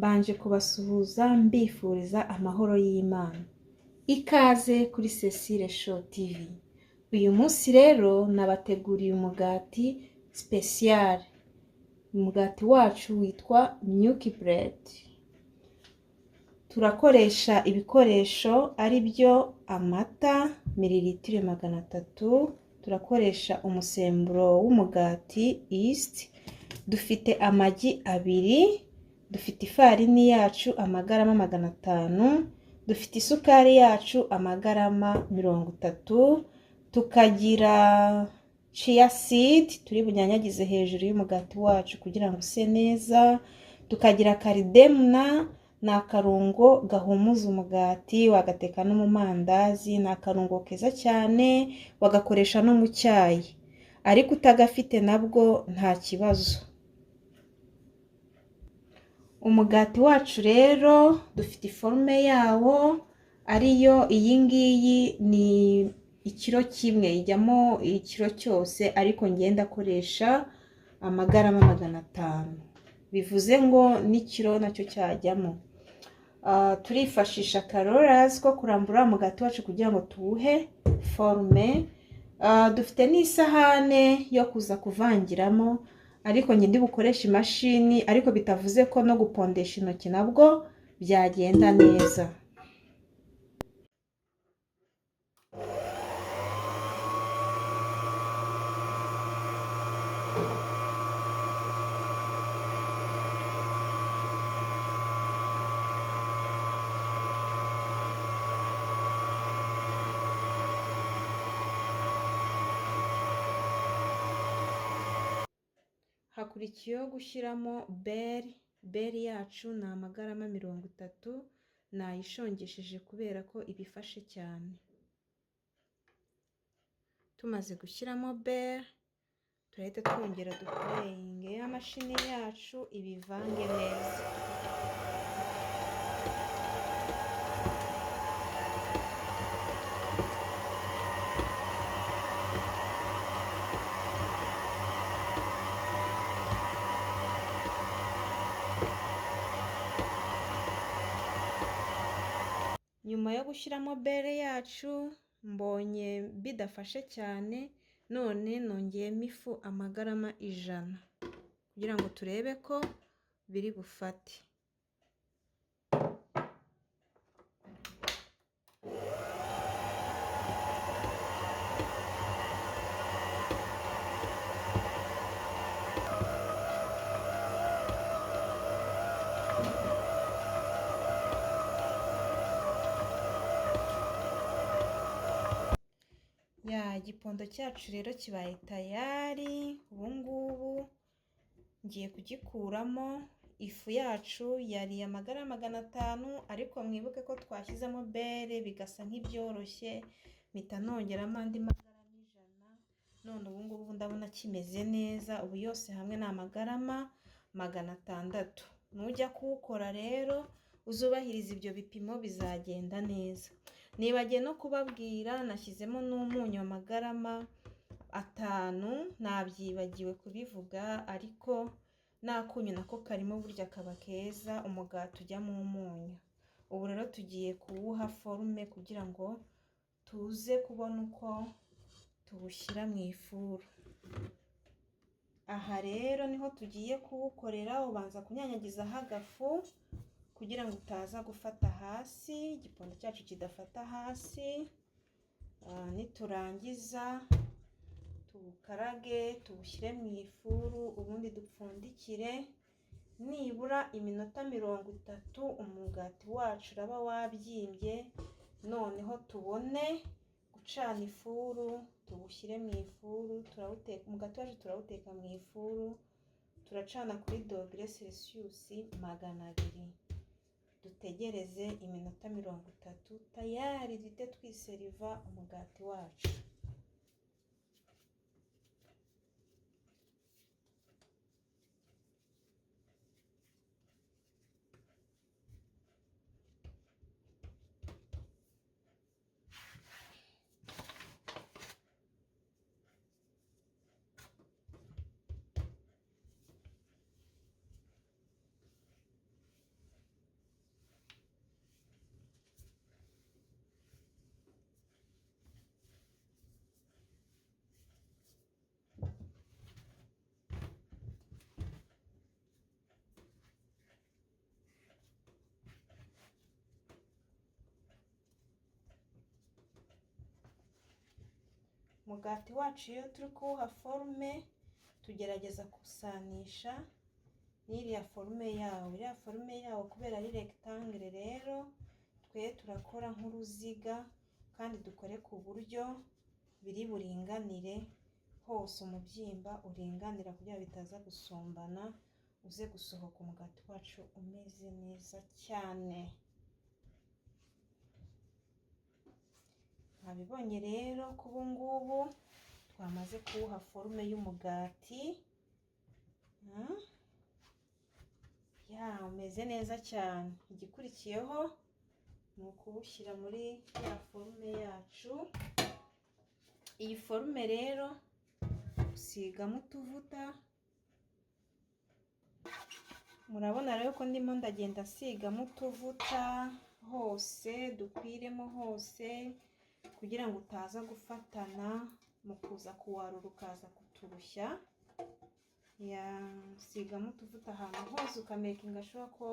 mbanje kubasuhuza mbifuriza amahoro y'Imana. Ikaze kuri Cecile Show TV. Uyu munsi rero nabateguriye umugati special. Umugati wacu witwa Nyuki Bread. Turakoresha ibikoresho ari byo amata mililitiro 300, turakoresha umusemburo w'umugati yeast, dufite amagi 2, dufite ifarini yacu amagarama 500, dufite isukari yacu amagarama 30, tukagira chia seed turi bunyanyagize hejuru y'umugati wacu kugira ngo use neza, tukagira cardamom ni akarungo gahumuza umugati, wagateka no mu mandazi, ni akarungo keza cyane, wagakoresha no mu cyayi, ariko utagafite nabwo nta kibazo. Umugati wacu rero dufite iforme yawo ariyo iyi ngiyi, ni ikiro kimwe, ijyamo ikiro cyose, ariko ngenda akoresha amagarama 500, bivuze ngo n'ikiro nacyo cyajyamo. Turifashisha rollers ko kurambura umugati wacu kugira ngo tuwuhe forme. Dufite n'isahane yo kuza kuvangiramo, ariko njye ndi bukoresha imashini, ariko bitavuze ko no gupondesha intoki nabwo byagenda neza. Hakurikiyeho gushyiramo beri yacu ni amagarama 30, nayishongesheje kubera ko ibifashe cyane. Tumaze gushyiramo beri, turahita twongera dupureyinge ya mashini yacu ibivange neza. Nyuma yo gushyiramo bere yacu mbonye bidafashe cyane, none nongeyemo ifu amagarama 100 kugira ngo turebe ko biri bufate. Igipondo cyacu rero kibaye tayari. Ubu ngubu ngiye kugikuramo. Ifu yacu yari amagarama 500, ariko mwibuke ko twashyizemo bere bigasa nk'ibyoroshye, mpita nongeramo andi magarama 100. None ubu ngubu ndabona kimeze neza. Ubu yose hamwe ni amagarama 600. Nujya kuwukora rero uzubahiriza ibyo bipimo, bizagenda neza. Nibagiye no kubabwira nashyizemo n'umunyu amagarama 5, nabyibagiwe kubivuga, ariko nakunyu nako karimo burya kaba keza, umugati ujyamo umunyu. Ubu rero tugiye kuwuha forme kugira ngo tuze kubona uko tuwushyira mu ifuru. Aha rero niho tugiye kuwukorera. Ubanza kunyanyagizaho agafu kugira ngo utaza gufata hasi, igipondo cyacu kidafata hasi. Niturangiza tuwukarage, tuwushyire mu ifuru, ubundi dupfundikire nibura iminota 30. Umugati wacu uraba wabyimbye, noneho tubone gucana ifuru, tuwushyire mu ifuru. Umugati wacu turawuteka mu ifuru, turacana kuri dogere Celsius 200. Dutegereze iminota 30, tayari duhite twiseriva umugati wacu. umugati wacu iyo turi kuwuha forume tugerageza gusanisha n'iriya forume yawo. Iriya forume yawo kubera ari rectangle rero twe turakora nk'uruziga kandi dukore ku buryo biri buringanire hose, umubyimba uringanira kugira bitaza gusumbana, uze gusohoka umugati wacu umeze neza cyane. Mwabibonye rero ko ubu ngubu twamaze kuwuha forume y'umugati. Umeze neza cyane. Igikurikiyeho ni ukuwushyira muri ya forume yacu. Iyi forume rero usigamo utuvuta. Murabona rero ko ndimo ndagenda asigamo utuvuta hose, dukwiremo hose, kugira ngo utaza gufatana mu kuza kuwarura ukaza kuturushya. Sigamo utuvuta ahantu hose ukamekinga sure ko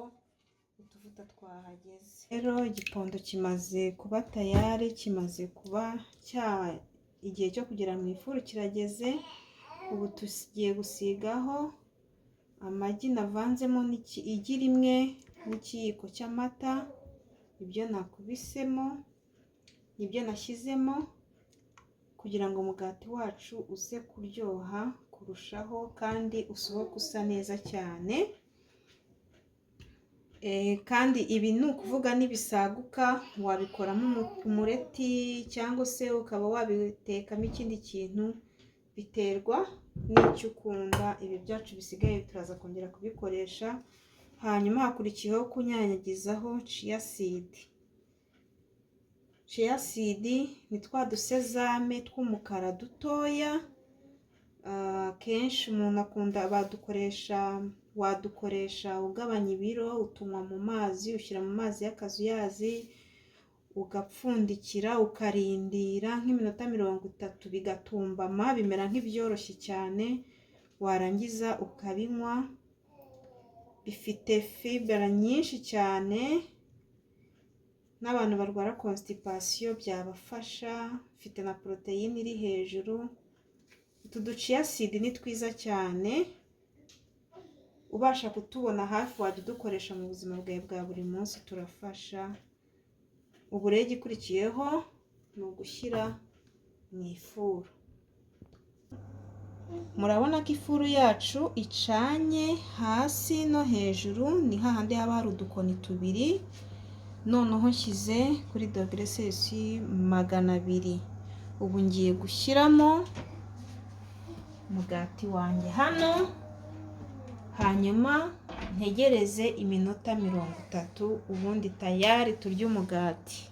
utuvuta twahageze. Rero igipondo kimaze kuba tayari, kimaze kuba igihe cyo kugera mu ifuru kirageze. Ubu tugiye gusigaho amagi navanzemo igi rimwe n'ikiyiko cy'amata. Ibyo nakubisemo nibyo nashyizemo kugira ngo umugati wacu uze kuryoha kurushaho kandi usohoke usa neza cyane. Kandi ibi ni ukuvuga nibisaguka wabikoramo umureti cyangwa se ukaba wabitekamo ikindi kintu, biterwa n'icyo ukunda. Ibi byacu bisigaye turaza kongera kubikoresha. Hanyuma hakurikiyeho kunyanyagizaho chia seed. Chia seed ni twa dusezame tw'umukara dutoya. Kenshi umuntu akunda wadukoresha ugabanya ibiro, utunywa mu mazi, ushyira mu mazi y'akazuyazi, ugapfundikira ukarindira nk'iminota 30 bigatumbama, bimera nk'ibyoroshye cyane. Warangiza ukabinywa. Bifite fibre nyinshi cyane, n'abantu barwara constipation byabafasha. Bifite na proteine iri hejuru. Utu chia seed ni twiza cyane, ubasha kutubona hafi wajya udukoresha mu buzima bwawe bwa buri munsi, turafasha. Ubu rero igikurikiyeho ni ugushyira mu ifuru. Murabona ko ifuru yacu icanye hasi no hejuru, ni hahandi haba hari udukoni tubiri. Noneho nshyize kuri dogere Celsius 200. Ubu ngiye gushyiramo umugati wanjye hano, hanyuma ntegereze iminota 30, ubundi tayari turya umugati.